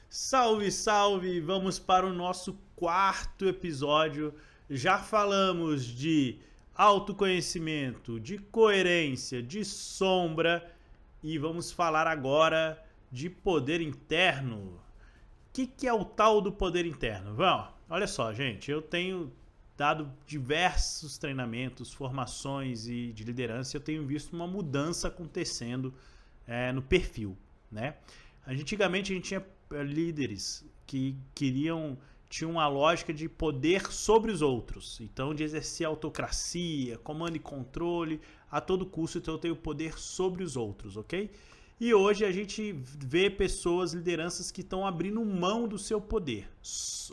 Salve, salve! Vamos para o nosso quarto episódio. Já falamos de autoconhecimento, de coerência, de sombra e vamos falar agora de poder interno. O que é o tal do poder interno? Vamos, olha só, gente, eu tenho dado diversos treinamentos, formações e de liderança, eu tenho visto uma mudança acontecendo no perfil, né? Antigamente a gente tinha líderes que tinham uma lógica de poder sobre os outros, então de exercer autocracia, comando e controle a todo custo, então eu tenho poder sobre os outros, ok? E hoje a gente vê pessoas, lideranças que estão abrindo mão do seu poder,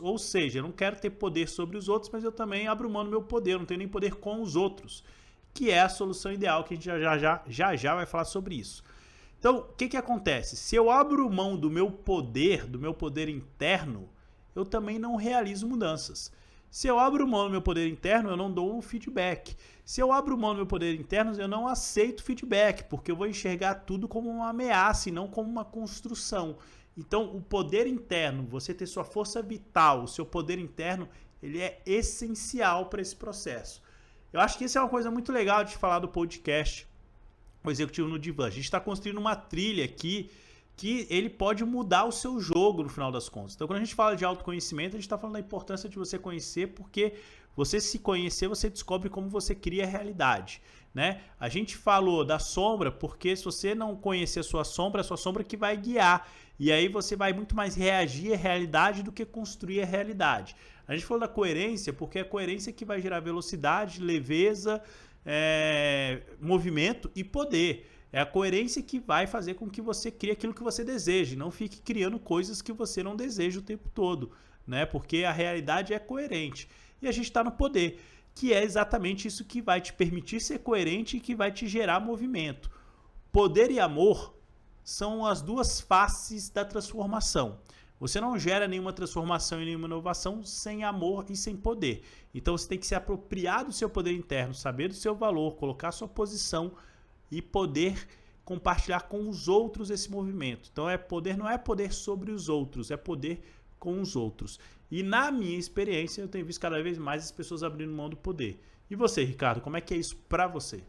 ou seja, eu não quero ter poder sobre os outros, mas eu também abro mão do meu poder, eu não tenho nem poder com os outros, que é a solução ideal, que a gente já vai falar sobre isso. Então, o que acontece? Se eu abro mão do meu poder interno, eu também não realizo mudanças. Se eu abro mão do meu poder interno, eu não dou um feedback. Se eu abro mão do meu poder interno, eu não aceito feedback, porque eu vou enxergar tudo como uma ameaça e não como uma construção. Então, o poder interno, você ter sua força vital, o seu poder interno, ele é essencial para esse processo. Eu acho que isso é uma coisa muito legal de falar do podcast O Executivo no Divã. A gente está construindo uma trilha aqui que ele pode mudar o seu jogo no final das contas. Então, quando a gente fala de autoconhecimento, a gente está falando da importância de você conhecer, porque você se conhecer, você descobre como você cria a realidade, né? A gente falou da sombra, porque se você não conhecer a sua sombra que vai guiar. E aí você vai muito mais reagir à realidade do que construir a realidade. A gente falou da coerência, porque é a coerência que vai gerar velocidade, leveza, movimento e poder. É a coerência que vai fazer com que você crie aquilo que você deseja. Não fique criando coisas que você não deseja o tempo todo, né? Porque a realidade é coerente. E a gente está no poder, que é exatamente isso que vai te permitir ser coerente e que vai te gerar movimento. Poder e amor são as duas faces da transformação. Você não gera nenhuma transformação e nenhuma inovação sem amor e sem poder. Então você tem que se apropriar do seu poder interno, saber do seu valor, colocar a sua posição e poder compartilhar com os outros esse movimento. Então não é poder sobre os outros, é poder com os outros. E na minha experiência, eu tenho visto cada vez mais as pessoas abrindo mão do poder. E você, Ricardo, como é que é isso para você?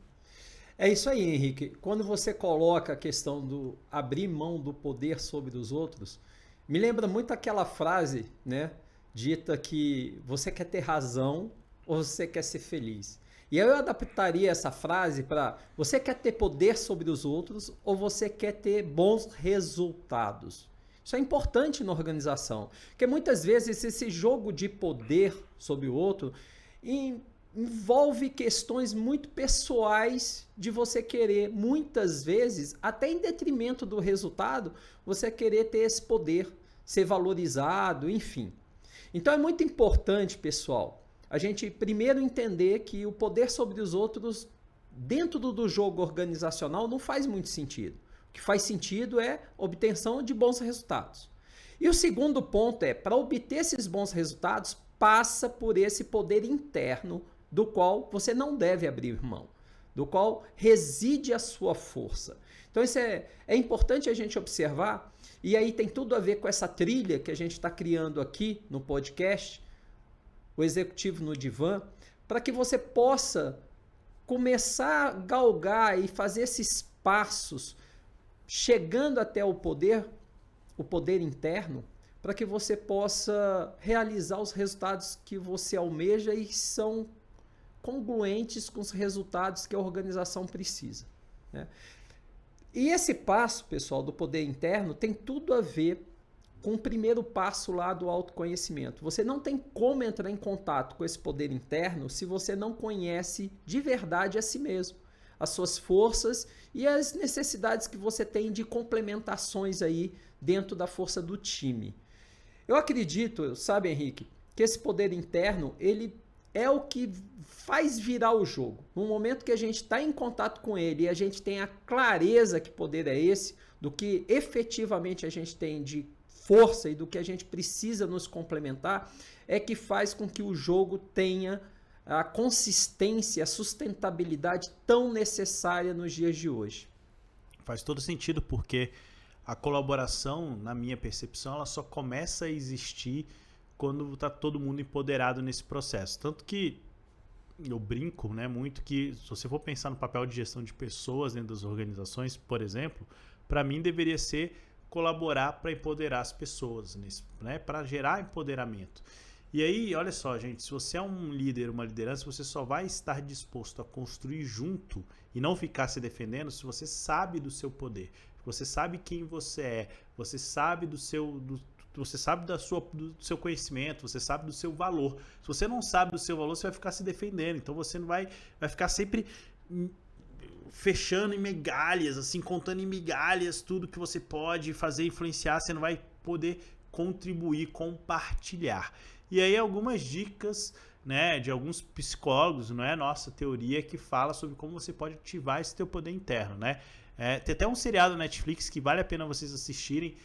É isso aí, Henrique. Quando você coloca a questão do abrir mão do poder sobre os outros, me lembra muito aquela frase, né, dita que você quer ter razão ou você quer ser feliz. E eu adaptaria essa frase para você quer ter poder sobre os outros ou você quer ter bons resultados. Isso é importante na organização, porque muitas vezes esse jogo de poder sobre o outro envolve questões muito pessoais de você querer, muitas vezes, até em detrimento do resultado, você querer ter esse poder, ser valorizado, enfim. Então é muito importante, pessoal, a gente primeiro entender que o poder sobre os outros dentro do jogo organizacional não faz muito sentido. O que faz sentido é obtenção de bons resultados. E o segundo ponto é, para obter esses bons resultados, passa por esse poder interno do qual você não deve abrir mão, do qual reside a sua força. Então isso é importante a gente observar, e aí tem tudo a ver com essa trilha que a gente está criando aqui no podcast, O Executivo no Divã, para que você possa começar a galgar e fazer esses passos, chegando até o poder interno, para que você possa realizar os resultados que você almeja e são congruentes com os resultados que a organização precisa, né? E esse passo, pessoal, do poder interno tem tudo a ver com o primeiro passo lá do autoconhecimento. Você não tem como entrar em contato com esse poder interno se você não conhece de verdade a si mesmo, as suas forças e as necessidades que você tem de complementações aí dentro da força do time. Eu acredito, sabe, Henrique, que esse poder interno, ele é o que faz virar o jogo. No momento que a gente está em contato com ele e a gente tem a clareza que poder é esse, do que efetivamente a gente tem de força e do que a gente precisa nos complementar, é que faz com que o jogo tenha a consistência, a sustentabilidade tão necessária nos dias de hoje. Faz todo sentido, porque a colaboração, na minha percepção, ela só começa a existir quando está todo mundo empoderado nesse processo. Tanto que eu brinco, né, muito que, se você for pensar no papel de gestão de pessoas dentro das organizações, por exemplo, para mim deveria ser colaborar para empoderar as pessoas, né, para gerar empoderamento. E aí, olha só, gente, se você é um líder, uma liderança, você só vai estar disposto a construir junto e não ficar se defendendo se você sabe do seu poder, você sabe quem você é, você sabe do seu seu conhecimento, você sabe do seu valor. Se você não sabe do seu valor, você vai ficar se defendendo. Então você não vai ficar sempre fechando em migalhas, assim, contando em migalhas tudo que você pode fazer, influenciar, você não vai poder contribuir, compartilhar. E aí algumas dicas, né, de alguns psicólogos, não é nossa teoria, que fala sobre como você pode ativar esse teu poder interno, né? Tem até um seriado na Netflix que vale a pena vocês assistirem,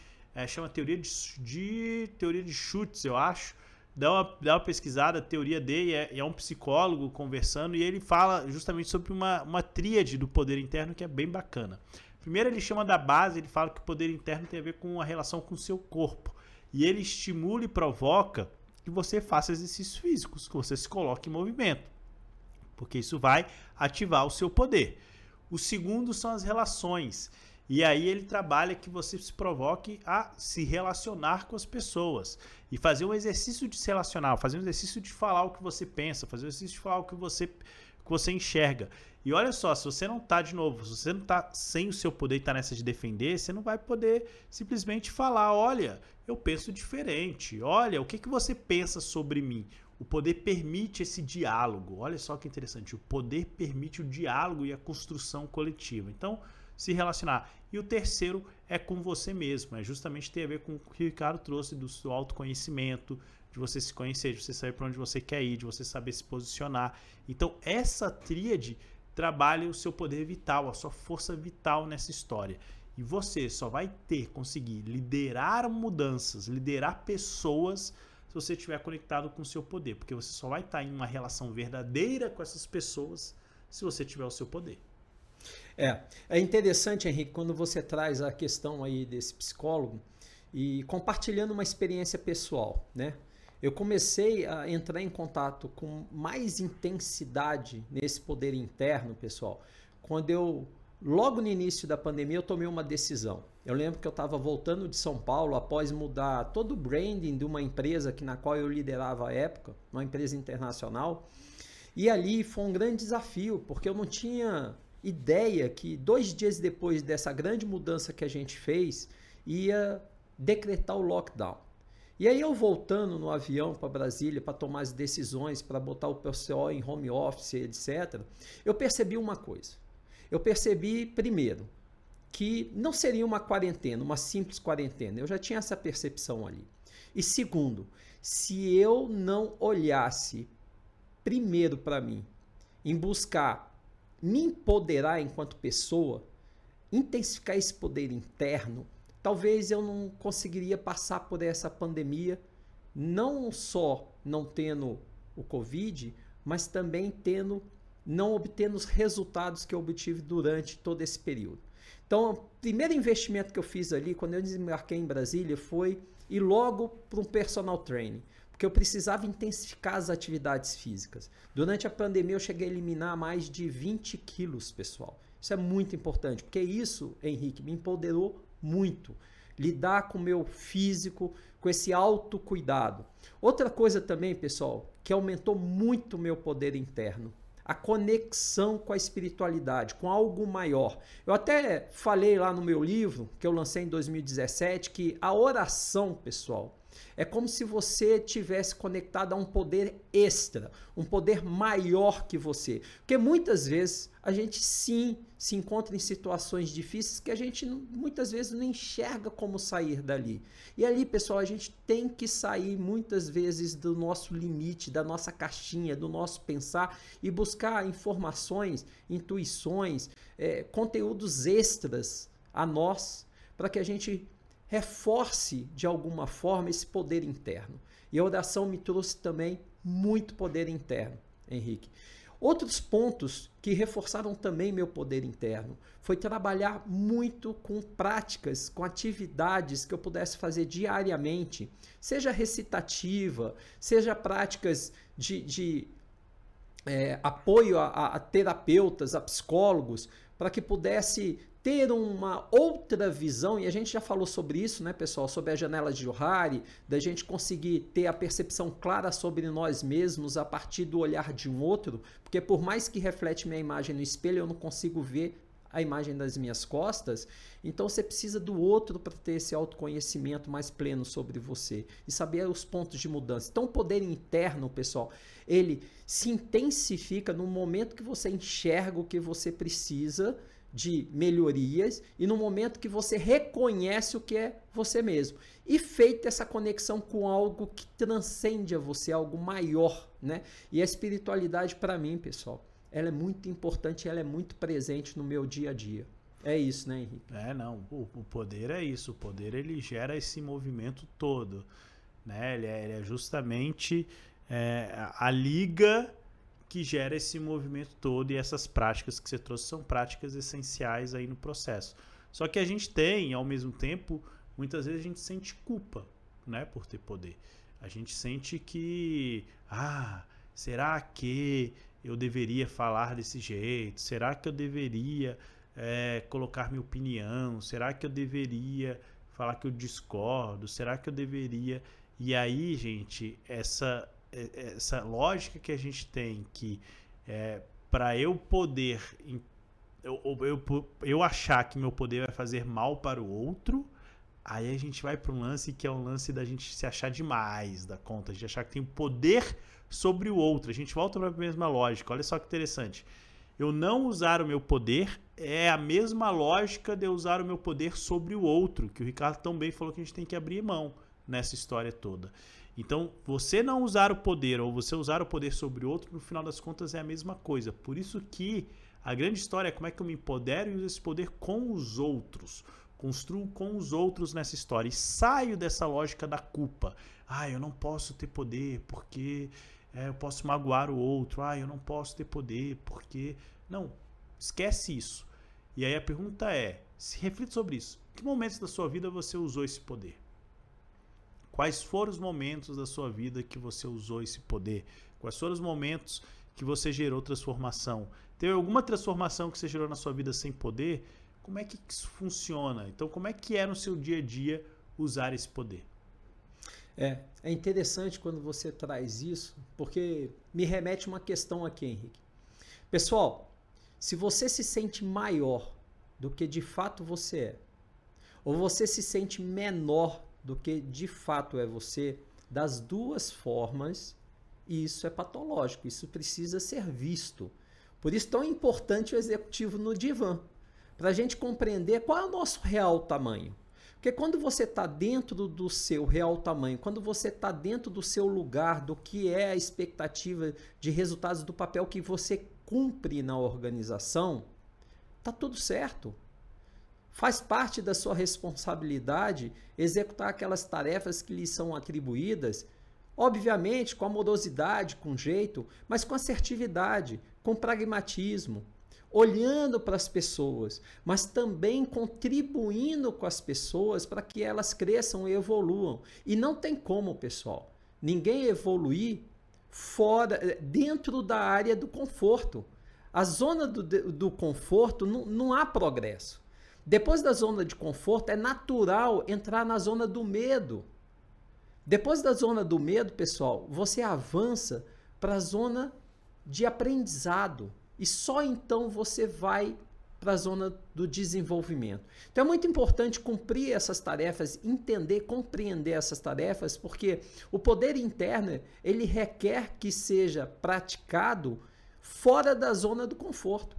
chama teoria de chutes, eu acho. Dá uma pesquisada, a teoria dele é um psicólogo conversando, e ele fala justamente sobre uma tríade do poder interno que é bem bacana. Primeiro ele chama da base, ele fala que o poder interno tem a ver com a relação com o seu corpo. E ele estimula e provoca que você faça exercícios físicos, que você se coloque em movimento, porque isso vai ativar o seu poder. O segundo são as relações. E aí ele trabalha que você se provoque a se relacionar com as pessoas. E fazer um exercício de se relacionar, fazer um exercício de falar o que você pensa, fazer um exercício de falar o que você enxerga. E olha só, se você não está, de novo, se você não está sem o seu poder e está nessa de defender, você não vai poder simplesmente falar, olha, eu penso diferente, olha, o que você pensa sobre mim? O poder permite esse diálogo. Olha só que interessante, o poder permite o diálogo e a construção coletiva. Então, se relacionar. E o terceiro é com você mesmo, justamente tem a ver com o que o Ricardo trouxe do seu autoconhecimento, de você se conhecer, de você saber para onde você quer ir, de você saber se posicionar. Então essa tríade trabalha o seu poder vital, a sua força vital nessa história. E você só vai conseguir liderar mudanças, liderar pessoas, se você estiver conectado com o seu poder, porque você só vai estar em uma relação verdadeira com essas pessoas se você tiver o seu poder. É interessante, Henrique, quando você traz a questão aí desse psicólogo e compartilhando uma experiência pessoal, né? Eu comecei a entrar em contato com mais intensidade nesse poder interno, pessoal, quando logo no início da pandemia, eu tomei uma decisão. Eu lembro que eu estava voltando de São Paulo após mudar todo o branding de uma empresa na qual eu liderava à época, uma empresa internacional, e ali foi um grande desafio, porque eu não tinha ideia que 2 dias depois dessa grande mudança que a gente fez, ia decretar o lockdown. E aí eu voltando no avião para Brasília para tomar as decisões, para botar o pessoal em home office, etc., eu percebi uma coisa. Eu percebi, primeiro, que não seria uma quarentena, uma simples quarentena. Eu já tinha essa percepção ali. E segundo, se eu não olhasse primeiro para mim, em buscar me empoderar enquanto pessoa, intensificar esse poder interno, talvez eu não conseguiria passar por essa pandemia, não só não tendo o Covid, mas também não obtendo os resultados que eu obtive durante todo esse período. Então, o primeiro investimento que eu fiz ali, quando eu desembarquei em Brasília, foi ir logo para um personal training, porque eu precisava intensificar as atividades físicas. Durante a pandemia eu cheguei a eliminar mais de 20 quilos, pessoal. Isso é muito importante, porque isso, Henrique, me empoderou muito. Lidar com o meu físico, com esse autocuidado. Outra coisa também, pessoal, que aumentou muito o meu poder interno, a conexão com a espiritualidade, com algo maior. Eu até falei lá no meu livro, que eu lancei em 2017, que a oração, pessoal, é como se você tivesse conectado a um poder extra, um poder maior que você. Porque muitas vezes a gente sim se encontra em situações difíceis que a gente muitas vezes não enxerga como sair dali. E ali, pessoal, a gente tem que sair muitas vezes do nosso limite, da nossa caixinha, do nosso pensar e buscar informações, intuições, conteúdos extras a nós, para que a gente reforce de alguma forma esse poder interno. E a oração me trouxe também muito poder interno. Henrique. Outros pontos que reforçaram também meu poder interno foi trabalhar muito com práticas, com atividades que eu pudesse fazer diariamente, seja recitativa, seja práticas de apoio a terapeutas, a psicólogos, para que pudesse ter uma outra visão, e a gente já falou sobre isso, né, pessoal, sobre a janela de Johari, da gente conseguir ter a percepção clara sobre nós mesmos a partir do olhar de um outro, porque por mais que reflete minha imagem no espelho, eu não consigo ver a imagem das minhas costas, então você precisa do outro para ter esse autoconhecimento mais pleno sobre você e saber os pontos de mudança. Então o poder interno, pessoal, ele se intensifica no momento que você enxerga o que você precisa de melhorias e no momento que você reconhece o que é você mesmo. E feita essa conexão com algo que transcende a você, algo maior, né? E a espiritualidade, para mim, pessoal, ela é muito importante, ela é muito presente no meu dia a dia. É isso, né, Henrique? Não, o poder é isso, o poder ele gera esse movimento todo, né? Ele é justamente a liga que gera esse movimento todo, e essas práticas que você trouxe são práticas essenciais aí no processo. Só que a gente tem, ao mesmo tempo, muitas vezes a gente sente culpa, né, por ter poder. A gente sente que, será que eu deveria falar desse jeito? Será que eu deveria colocar minha opinião? Será que eu deveria falar que eu discordo? Será que eu deveria... E aí, gente, essa lógica que a gente tem que para eu poder eu achar que meu poder vai fazer mal para o outro, aí a gente vai para um lance que é um lance da gente se achar demais da conta, a gente achar que tem poder sobre o outro. A gente volta para a mesma lógica. Olha só que interessante, eu não usar o meu poder é a mesma lógica de eu usar o meu poder sobre o outro, que o Ricardo também falou que a gente tem que abrir mão nessa história toda. Então, você não usar o poder ou você usar o poder sobre o outro, no final das contas é a mesma coisa. Por isso que a grande história é como é que eu me empodero e uso esse poder com os outros. Construo com os outros nessa história e saio dessa lógica da culpa. Eu não posso ter poder porque eu posso magoar o outro. Eu não posso ter poder porque... Não, esquece isso. E aí a pergunta se reflita sobre isso. Em que momentos da sua vida você usou esse poder? Quais foram os momentos da sua vida que você usou esse poder? Quais foram os momentos que você gerou transformação? Teve alguma transformação que você gerou na sua vida sem poder? Como é que isso funciona? Então, como é que é no seu dia a dia usar esse poder? É interessante quando você traz isso, porque me remete uma questão aqui, Henrique. Pessoal, se você se sente maior do que de fato você é, ou você se sente menor do que de fato é você, das duas formas, isso é patológico, isso precisa ser visto. Por isso tão importante o executivo no divã, para a gente compreender qual é o nosso real tamanho. Porque quando você está dentro do seu real tamanho, quando você está dentro do seu lugar, do que é a expectativa de resultados do papel que você cumpre na organização, está tudo certo. Faz parte da sua responsabilidade executar aquelas tarefas que lhe são atribuídas, obviamente com amorosidade, com jeito, mas com assertividade, com pragmatismo, olhando para as pessoas, mas também contribuindo com as pessoas para que elas cresçam e evoluam. E não tem como, pessoal, ninguém evoluir dentro da área do conforto. A zona do conforto não há progresso. Depois da zona de conforto, é natural entrar na zona do medo. Depois da zona do medo, pessoal, você avança para a zona de aprendizado. E só então você vai para a zona do desenvolvimento. Então é muito importante cumprir essas tarefas, entender, compreender essas tarefas, porque o poder interno, ele requer que seja praticado fora da zona do conforto,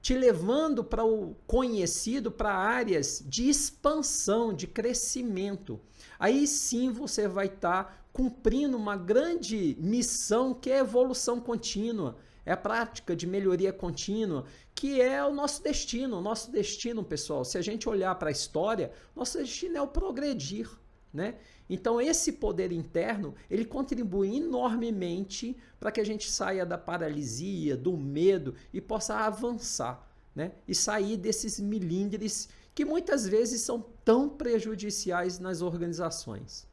te levando para o conhecido, para áreas de expansão, de crescimento. Aí sim você vai estar cumprindo uma grande missão, que é a evolução contínua, é a prática de melhoria contínua, que é o nosso destino. O nosso destino, pessoal, se a gente olhar para a história, nosso destino é o progredir, né? Então esse poder interno, ele contribui enormemente para que a gente saia da paralisia, do medo e possa avançar, né? E sair desses milímetros que muitas vezes são tão prejudiciais nas organizações.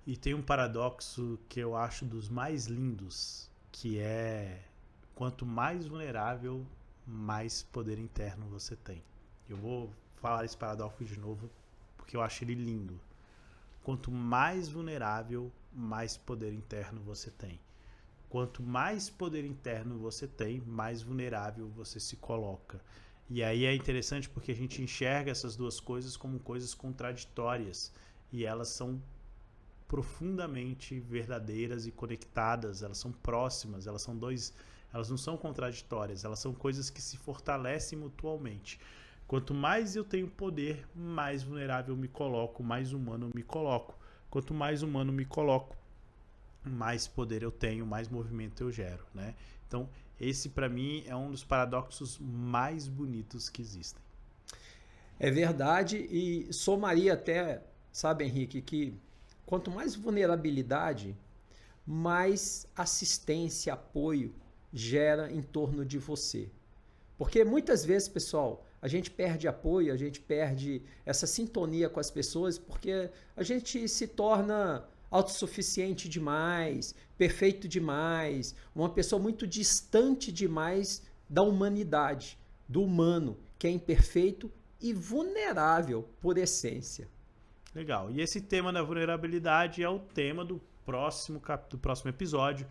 E tem um paradoxo que eu acho dos mais lindos, que é quanto mais vulnerável, mais poder interno você tem. Eu vou falar esse paradoxo de novo porque eu acho ele lindo. Quanto mais vulnerável, mais poder interno você tem. Quanto mais poder interno você tem, mais vulnerável você se coloca. E aí é interessante porque a gente enxerga essas duas coisas como coisas contraditórias. E elas são profundamente verdadeiras e conectadas, elas são próximas, elas não são contraditórias, elas são coisas que se fortalecem mutuamente. Quanto mais eu tenho poder, mais vulnerável eu me coloco, mais humano eu me coloco. Quanto mais humano eu me coloco, mais poder eu tenho, mais movimento eu gero, né? Então, esse para mim é um dos paradoxos mais bonitos que existem. É verdade, e somaria até, sabe, Henrique, que quanto mais vulnerabilidade, mais assistência, apoio gera em torno de você. Porque muitas vezes, pessoal, a gente perde apoio, a gente perde essa sintonia com as pessoas porque a gente se torna autossuficiente demais, perfeito demais, uma pessoa muito distante demais da humanidade, do humano, que é imperfeito e vulnerável por essência. Legal. E esse tema da vulnerabilidade é o tema do próximo episódio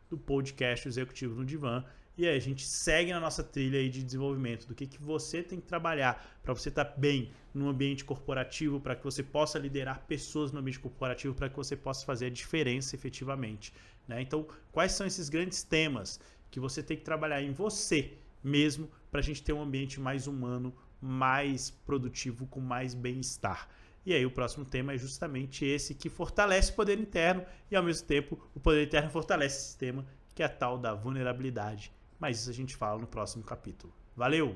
do podcast Executivo no Divã. E aí a gente segue na nossa trilha aí de desenvolvimento do que você tem que trabalhar para você estar bem no ambiente corporativo, para que você possa liderar pessoas no ambiente corporativo, para que você possa fazer a diferença efetivamente, né? Então, quais são esses grandes temas que você tem que trabalhar em você mesmo para a gente ter um ambiente mais humano, mais produtivo, com mais bem-estar? E aí o próximo tema é justamente esse que fortalece o poder interno e ao mesmo tempo o poder interno fortalece esse tema que é a tal da vulnerabilidade. Mas isso a gente fala no próximo capítulo. Valeu!